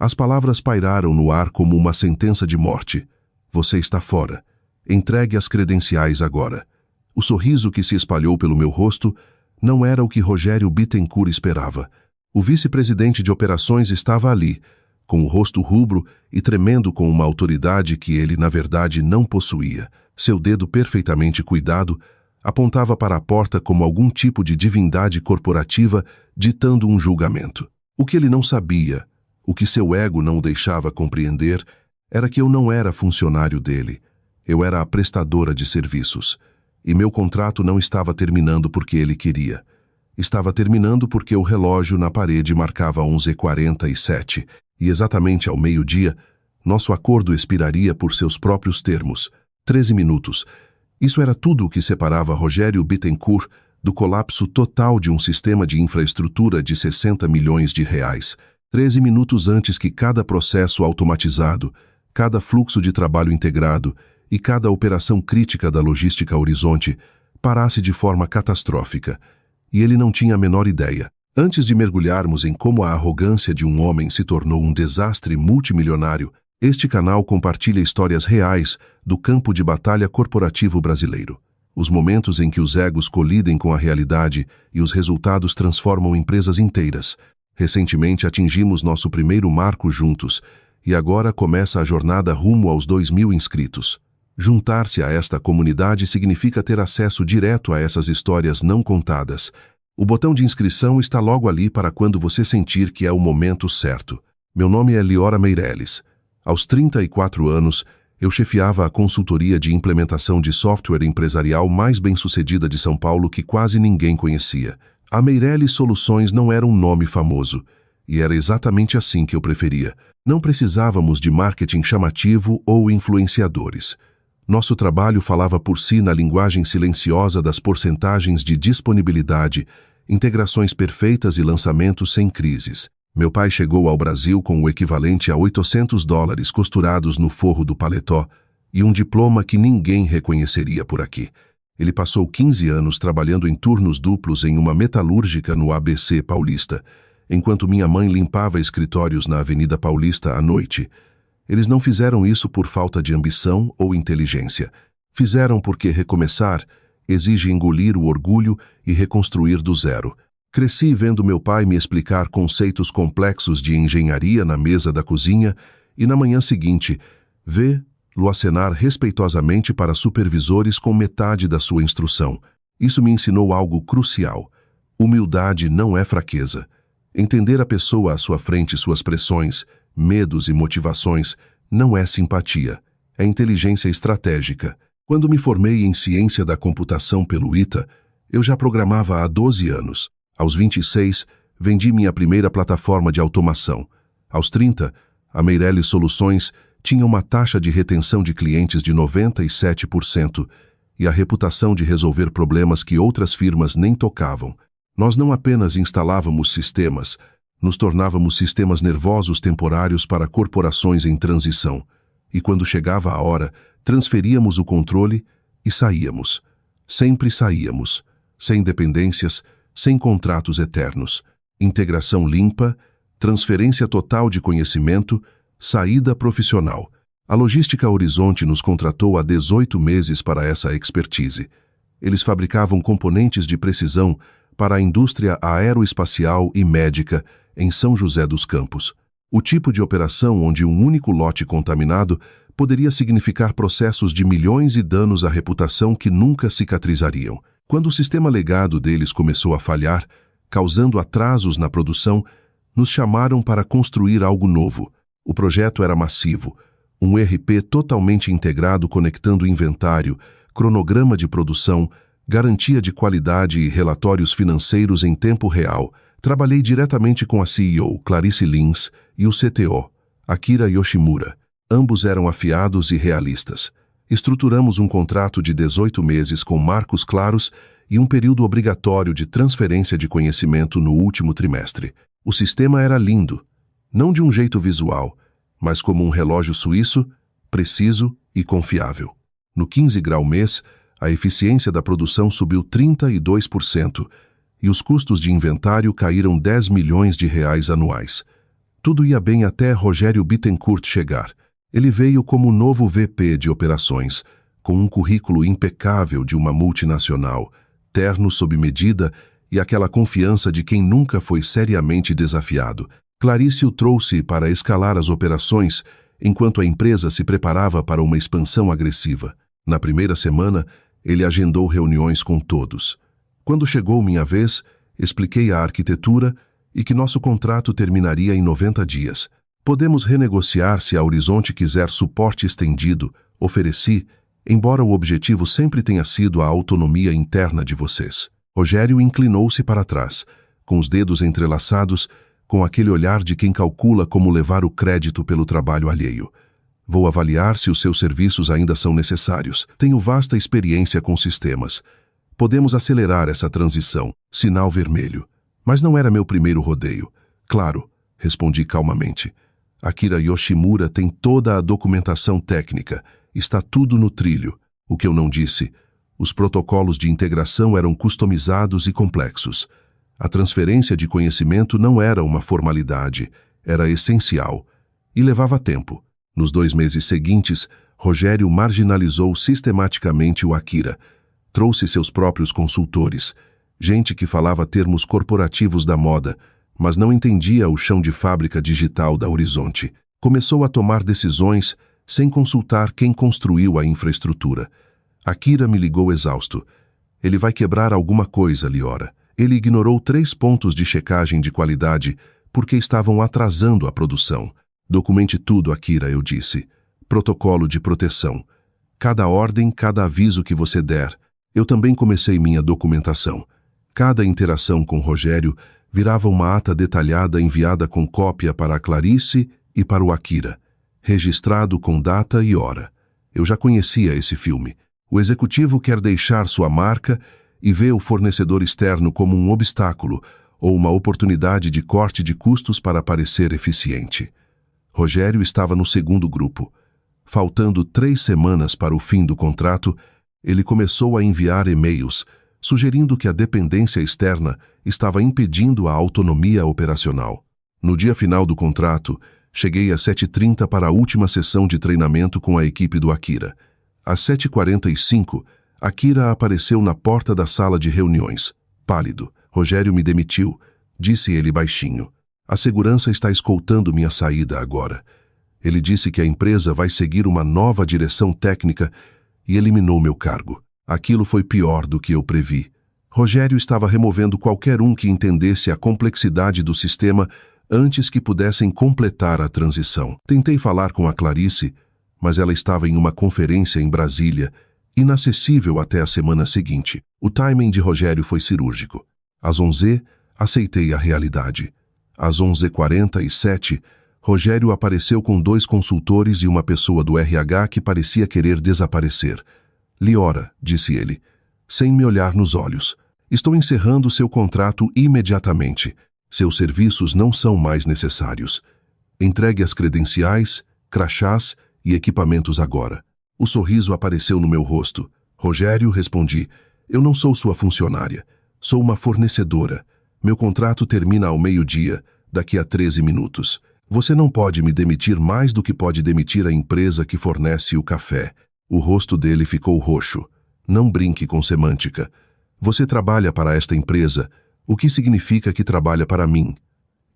As palavras pairaram no ar como uma sentença de morte. Você está fora. Entregue as credenciais agora. O sorriso que se espalhou pelo meu rosto não era o que Rogério Bittencourt esperava. O vice-presidente de operações estava ali, com o rosto rubro e tremendo com uma autoridade que ele, na verdade, não possuía. Seu dedo perfeitamente cuidado apontava para a porta como algum tipo de divindade corporativa ditando um julgamento. O que ele não sabia, o que seu ego não o deixava compreender, era que eu não era funcionário dele. Eu era a prestadora de serviços. E meu contrato não estava terminando porque ele queria. Estava terminando porque o relógio na parede marcava 11h47, e exatamente ao meio-dia, nosso acordo expiraria por seus próprios termos. 13 minutos. Isso era tudo o que separava Rogério Bittencourt do colapso total de um sistema de infraestrutura de 60 milhões de reais. 13 minutos antes que cada processo automatizado, cada fluxo de trabalho integrado e cada operação crítica da logística Horizonte parasse de forma catastrófica. E ele não tinha a menor ideia. Antes de mergulharmos em como a arrogância de um homem se tornou um desastre multimilionário, este canal compartilha histórias reais do campo de batalha corporativo brasileiro. Os momentos em que os egos colidem com a realidade e os resultados transformam empresas inteiras. Recentemente atingimos nosso primeiro marco juntos e agora começa a jornada rumo aos 2.000 inscritos. Juntar-se a esta comunidade significa ter acesso direto a essas histórias não contadas. O botão de inscrição está logo ali para quando você sentir que é o momento certo. Meu nome é Liora Meirelles. Aos 34 anos, eu chefiava a consultoria de implementação de software empresarial mais bem-sucedida de São Paulo que quase ninguém conhecia. A Meirelles Soluções não era um nome famoso, e era exatamente assim que eu preferia. Não precisávamos de marketing chamativo ou influenciadores. Nosso trabalho falava por si na linguagem silenciosa das porcentagens de disponibilidade, integrações perfeitas e lançamentos sem crises. Meu pai chegou ao Brasil com o equivalente a $800 costurados no forro do paletó e um diploma que ninguém reconheceria por aqui. Ele passou 15 anos trabalhando em turnos duplos em uma metalúrgica no ABC Paulista, enquanto minha mãe limpava escritórios na Avenida Paulista à noite. Eles não fizeram isso por falta de ambição ou inteligência. Fizeram porque recomeçar exige engolir o orgulho e reconstruir do zero. Cresci vendo meu pai me explicar conceitos complexos de engenharia na mesa da cozinha e na manhã seguinte, vê-lo acenar respeitosamente para supervisores com metade da sua instrução. Isso me ensinou algo crucial. Humildade não é fraqueza. Entender a pessoa à sua frente, suas pressões, medos e motivações, não é simpatia, é inteligência estratégica. Quando me formei em ciência da computação pelo ITA, eu já programava há 12 anos. Aos 26, vendi minha primeira plataforma de automação. Aos 30, a Meirelles Soluções tinha uma taxa de retenção de clientes de 97% e a reputação de resolver problemas que outras firmas nem tocavam. Nós não apenas instalávamos sistemas, nos tornávamos sistemas nervosos temporários para corporações em transição. E quando chegava a hora, transferíamos o controle e saíamos. Sempre saíamos. Sem dependências, sem contratos eternos. Integração limpa, transferência total de conhecimento, saída profissional. A Logística Horizonte nos contratou há 18 meses para essa expertise. Eles fabricavam componentes de precisão para a indústria aeroespacial e médica em São José dos Campos. O tipo de operação onde um único lote contaminado poderia significar processos de milhões e danos à reputação que nunca cicatrizariam. Quando o sistema legado deles começou a falhar, causando atrasos na produção, nos chamaram para construir algo novo. O projeto era massivo, um ERP totalmente integrado conectando inventário, cronograma de produção, garantia de qualidade e relatórios financeiros em tempo real. Trabalhei diretamente com a CEO, Clarice Lins, e o CTO, Akira Yoshimura. Ambos eram afiados e realistas. Estruturamos um contrato de 18 meses com marcos claros e um período obrigatório de transferência de conhecimento no último trimestre. O sistema era lindo, não de um jeito visual, mas como um relógio suíço, preciso e confiável. No 15 grau mês, a eficiência da produção subiu 32% e os custos de inventário caíram 10 milhões de reais anuais. Tudo ia bem até Rogério Bittencourt chegar. Ele veio como novo VP de operações, com um currículo impecável de uma multinacional, terno sob medida e aquela confiança de quem nunca foi seriamente desafiado. Clarice o trouxe para escalar as operações, enquanto a empresa se preparava para uma expansão agressiva. Na primeira semana, ele agendou reuniões com todos. Quando chegou minha vez, expliquei a arquitetura e que nosso contrato terminaria em 90 dias. Podemos renegociar se a Horizonte quiser suporte estendido, ofereci, embora o objetivo sempre tenha sido a autonomia interna de vocês. Rogério inclinou-se para trás, com os dedos entrelaçados, com aquele olhar de quem calcula como levar o crédito pelo trabalho alheio. Vou avaliar se os seus serviços ainda são necessários. Tenho vasta experiência com sistemas. Podemos acelerar essa transição. Sinal vermelho. Mas não era meu primeiro rodeio. Claro, respondi calmamente. Akira Yoshimura tem toda a documentação técnica. Está tudo no trilho. O que eu não disse. Os protocolos de integração eram customizados e complexos. A transferência de conhecimento não era uma formalidade, era essencial. E levava tempo. Nos 2 meses seguintes, Rogério marginalizou sistematicamente o Akira. Trouxe seus próprios consultores, gente que falava termos corporativos da moda, mas não entendia o chão de fábrica digital da Horizonte. Começou a tomar decisões sem consultar quem construiu a infraestrutura. Akira me ligou exausto. Ele vai quebrar alguma coisa, Liora. Ele ignorou 3 pontos de checagem de qualidade porque estavam atrasando a produção. Documente tudo, Akira, eu disse. Protocolo de proteção. Cada ordem, cada aviso que você der. Eu também comecei minha documentação. Cada interação com Rogério virava uma ata detalhada enviada com cópia para a Clarice e para o Akira, registrado com data e hora. Eu já conhecia esse filme. O executivo quer deixar sua marca e vê o fornecedor externo como um obstáculo ou uma oportunidade de corte de custos para parecer eficiente. Rogério estava no segundo grupo. Faltando 3 semanas para o fim do contrato, ele começou a enviar e-mails, sugerindo que a dependência externa estava impedindo a autonomia operacional. No dia final do contrato, cheguei às 7h30 para a última sessão de treinamento com a equipe do Akira. Às 7h45, Akira apareceu na porta da sala de reuniões. Pálido. Rogério me demitiu, disse ele baixinho. A segurança está escoltando minha saída agora. Ele disse que a empresa vai seguir uma nova direção técnica e eliminou meu cargo. Aquilo foi pior do que eu previ. Rogério estava removendo qualquer um que entendesse a complexidade do sistema antes que pudessem completar a transição. Tentei falar com a Clarice, mas ela estava em uma conferência em Brasília, inacessível até a semana seguinte. O timing de Rogério foi cirúrgico. Às 11h, aceitei a realidade. Às 11h47, Rogério apareceu com 2 consultores e uma pessoa do RH que parecia querer desaparecer. Liora, disse ele, sem me olhar nos olhos. Estou encerrando seu contrato imediatamente. Seus serviços não são mais necessários. Entregue as credenciais, crachás e equipamentos agora. O sorriso apareceu no meu rosto. Rogério, respondi, eu não sou sua funcionária. Sou uma fornecedora. Meu contrato termina ao meio-dia, daqui a 13 minutos. Você não pode me demitir mais do que pode demitir a empresa que fornece o café. O rosto dele ficou roxo. Não brinque com semântica. Você trabalha para esta empresa, o que significa que trabalha para mim.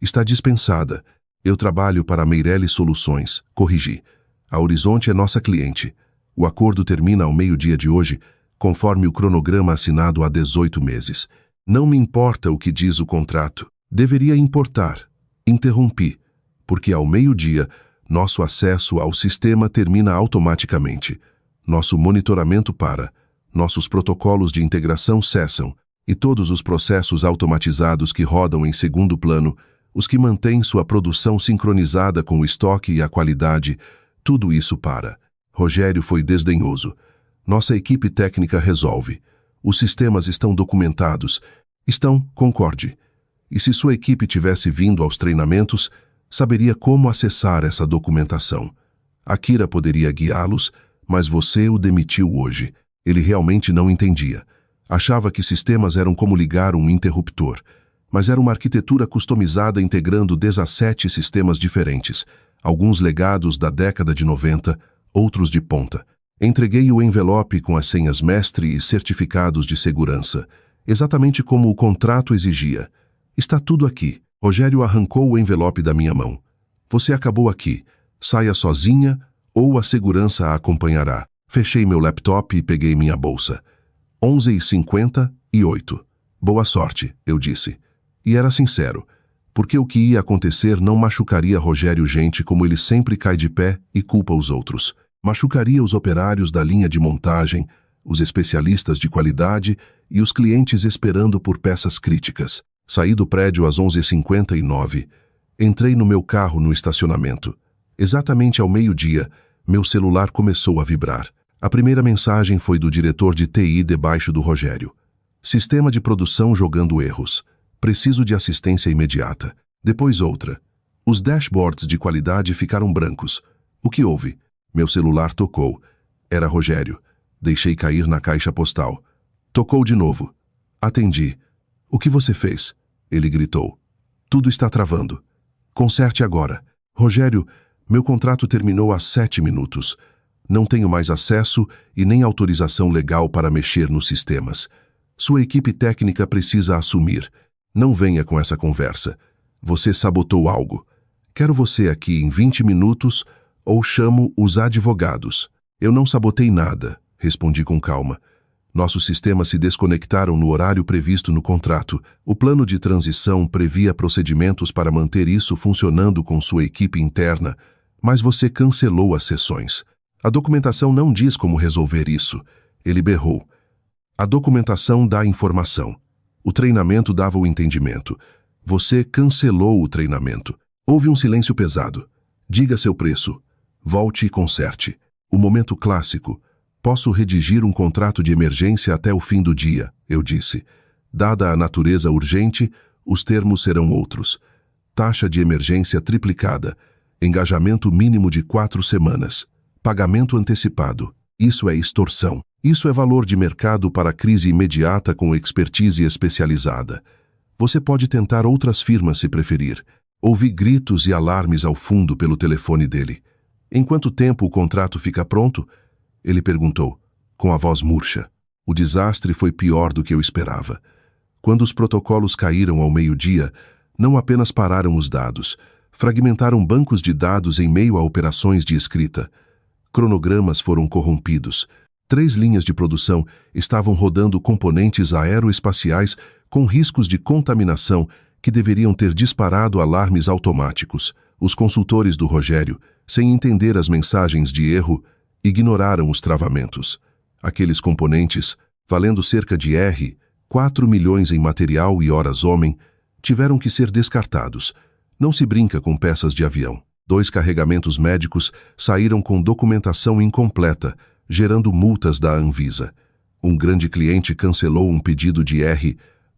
Está dispensada. Eu trabalho para a Meirelles Soluções. Corrigi. A Horizonte é nossa cliente. O acordo termina ao meio-dia de hoje, conforme o cronograma assinado há 18 meses. Não me importa o que diz o contrato. Deveria importar. Interrompi, porque ao meio-dia, nosso acesso ao sistema termina automaticamente. Nosso monitoramento para, nossos protocolos de integração cessam, e todos os processos automatizados que rodam em segundo plano, os que mantêm sua produção sincronizada com o estoque e a qualidade, tudo isso para. Rogério foi desdenhoso. Nossa equipe técnica resolve. Os sistemas estão documentados. Estão, concorde. E se sua equipe tivesse vindo aos treinamentos, saberia como acessar essa documentação. Akira poderia guiá-los, mas você o demitiu hoje. Ele realmente não entendia. Achava que sistemas eram como ligar um interruptor. mas era uma arquitetura customizada integrando 17 sistemas diferentes, alguns legados da década de 90, outros de ponta. Entreguei o envelope com as senhas mestre e certificados de segurança, exatamente como o contrato exigia. Está tudo aqui. Rogério arrancou o envelope da minha mão. Você acabou aqui. Saia sozinha ou a segurança a acompanhará. Fechei meu laptop e peguei minha bolsa. 11h58. Boa sorte, eu disse. E era sincero, porque o que ia acontecer não machucaria Rogério gente como ele sempre cai de pé e culpa os outros. Machucaria os operários da linha de montagem, os especialistas de qualidade e os clientes esperando por peças críticas. Saí do prédio às 11h59. Entrei no meu carro no estacionamento. Exatamente ao meio-dia, meu celular começou a vibrar. A primeira mensagem foi do diretor de TI debaixo do Rogério. Sistema de produção jogando erros. Preciso de assistência imediata. Depois outra. Os dashboards de qualidade ficaram brancos. O que houve? Meu celular tocou. Era Rogério. Deixei cair na caixa postal. Tocou de novo. Atendi. O que você fez? Ele gritou. Tudo está travando. Conserte agora. Rogério, meu contrato terminou há 7 minutos. Não tenho mais acesso e nem autorização legal para mexer nos sistemas. Sua equipe técnica precisa assumir. Não venha com essa conversa. Você sabotou algo. Quero você aqui em 20 minutos ou chamo os advogados. Eu não sabotei nada, respondi com calma. Nossos sistemas se desconectaram no horário previsto no contrato. O plano de transição previa procedimentos para manter isso funcionando com sua equipe interna, mas você cancelou as sessões. A documentação não diz como resolver isso. Ele berrou. A documentação dá informação. O treinamento dava o entendimento. Você cancelou o treinamento. Houve um silêncio pesado. Diga seu preço. Volte e conserte. O momento clássico. Posso redigir um contrato de emergência até o fim do dia, eu disse. Dada a natureza urgente, os termos serão outros. Taxa de emergência triplicada. Engajamento mínimo de 4 semanas. Pagamento antecipado. Isso é extorsão. Isso é valor de mercado para crise imediata com expertise especializada. Você pode tentar outras firmas se preferir. Ouvi gritos e alarmes ao fundo pelo telefone dele. Em quanto tempo o contrato fica pronto? Ele perguntou, com a voz murcha. O desastre foi pior do que eu esperava. Quando os protocolos caíram ao meio-dia, não apenas pararam os dados, fragmentaram bancos de dados em meio a operações de escrita. Cronogramas foram corrompidos. 3 linhas de produção estavam rodando componentes aeroespaciais com riscos de contaminação que deveriam ter disparado alarmes automáticos. Os consultores do Rogério, sem entender as mensagens de erro, ignoraram os travamentos. Aqueles componentes, valendo cerca de 4 milhões em material e horas-homem, tiveram que ser descartados. Não se brinca com peças de avião. 2 carregamentos médicos saíram com documentação incompleta, gerando multas da Anvisa. Um grande cliente cancelou um pedido de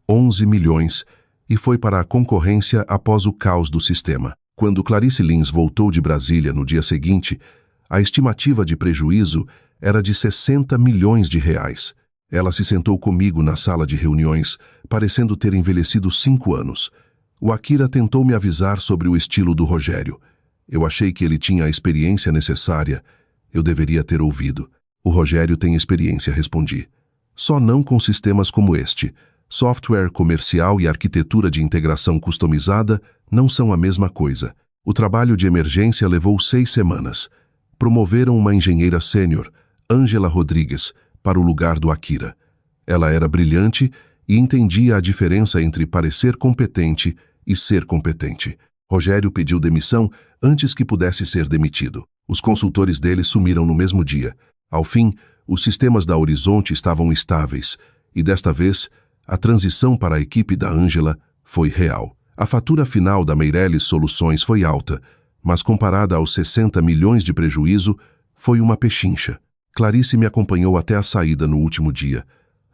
11 milhões e foi para a concorrência após o caos do sistema. Quando Clarice Lins voltou de Brasília no dia seguinte, a estimativa de prejuízo era de 60 milhões de reais. Ela se sentou comigo na sala de reuniões, parecendo ter envelhecido 5 anos. O Akira tentou me avisar sobre o estilo do Rogério. Eu achei que ele tinha a experiência necessária. Eu deveria ter ouvido. O Rogério tem experiência, respondi. Só não com sistemas como este. Software comercial e arquitetura de integração customizada não são a mesma coisa. O trabalho de emergência levou 6 semanas. Promoveram uma engenheira sênior, Ângela Rodrigues, para o lugar do Akira. Ela era brilhante e entendia a diferença entre parecer competente e ser competente. Rogério pediu demissão antes que pudesse ser demitido. Os consultores dele sumiram no mesmo dia. Ao fim, os sistemas da Horizonte estavam estáveis e, desta vez, a transição para a equipe da Ângela foi real. A fatura final da Meirelles Soluções foi alta, mas comparada aos 60 milhões de prejuízo, foi uma pechincha. Clarice me acompanhou até a saída no último dia.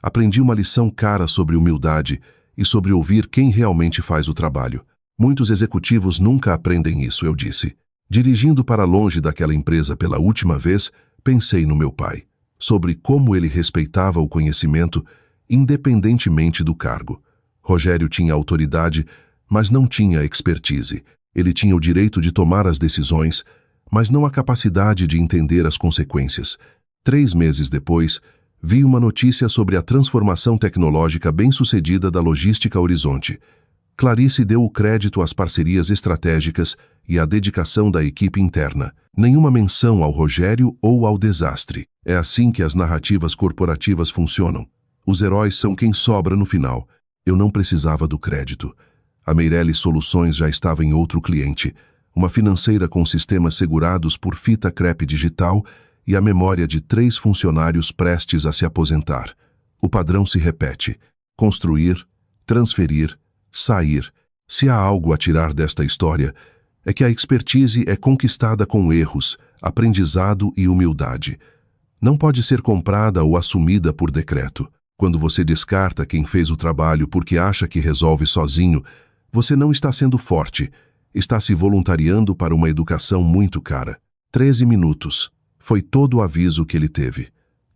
Aprendi uma lição cara sobre humildade e sobre ouvir quem realmente faz o trabalho. Muitos executivos nunca aprendem isso, eu disse. Dirigindo para longe daquela empresa pela última vez, pensei no meu pai, sobre como ele respeitava o conhecimento, independentemente do cargo. Rogério tinha autoridade, mas não tinha expertise. Ele tinha o direito de tomar as decisões, mas não a capacidade de entender as consequências. 3 meses depois, vi uma notícia sobre a transformação tecnológica bem-sucedida da Logística Horizonte. Clarice deu o crédito às parcerias estratégicas e à dedicação da equipe interna. Nenhuma menção ao Rogério ou ao desastre. É assim que as narrativas corporativas funcionam. Os heróis são quem sobra no final. Eu não precisava do crédito. A Meirelles Soluções já estava em outro cliente, uma financeira com sistemas segurados por fita crepe digital e a memória de 3 funcionários prestes a se aposentar. O padrão se repete: construir, transferir, sair. Se há algo a tirar desta história, é que a expertise é conquistada com erros, aprendizado e humildade. Não pode ser comprada ou assumida por decreto. Quando você descarta quem fez o trabalho porque acha que resolve sozinho, você não está sendo forte, está se voluntariando para uma educação muito cara. 13 minutos. Foi todo o aviso que ele teve.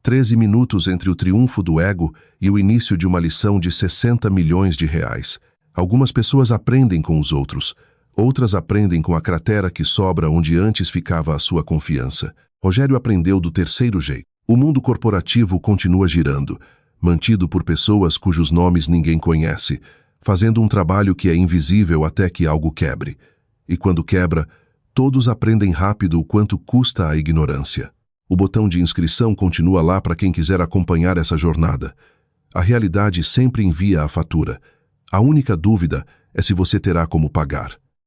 13 minutos entre o triunfo do ego e o início de uma lição de 60 milhões de reais. Algumas pessoas aprendem com os outros, outras aprendem com a cratera que sobra onde antes ficava a sua confiança. Rogério aprendeu do terceiro jeito. O mundo corporativo continua girando, mantido por pessoas cujos nomes ninguém conhece, fazendo um trabalho que é invisível até que algo quebre. E quando quebra, todos aprendem rápido o quanto custa a ignorância. O botão de inscrição continua lá para quem quiser acompanhar essa jornada. A realidade sempre envia a fatura. A única dúvida é se você terá como pagar.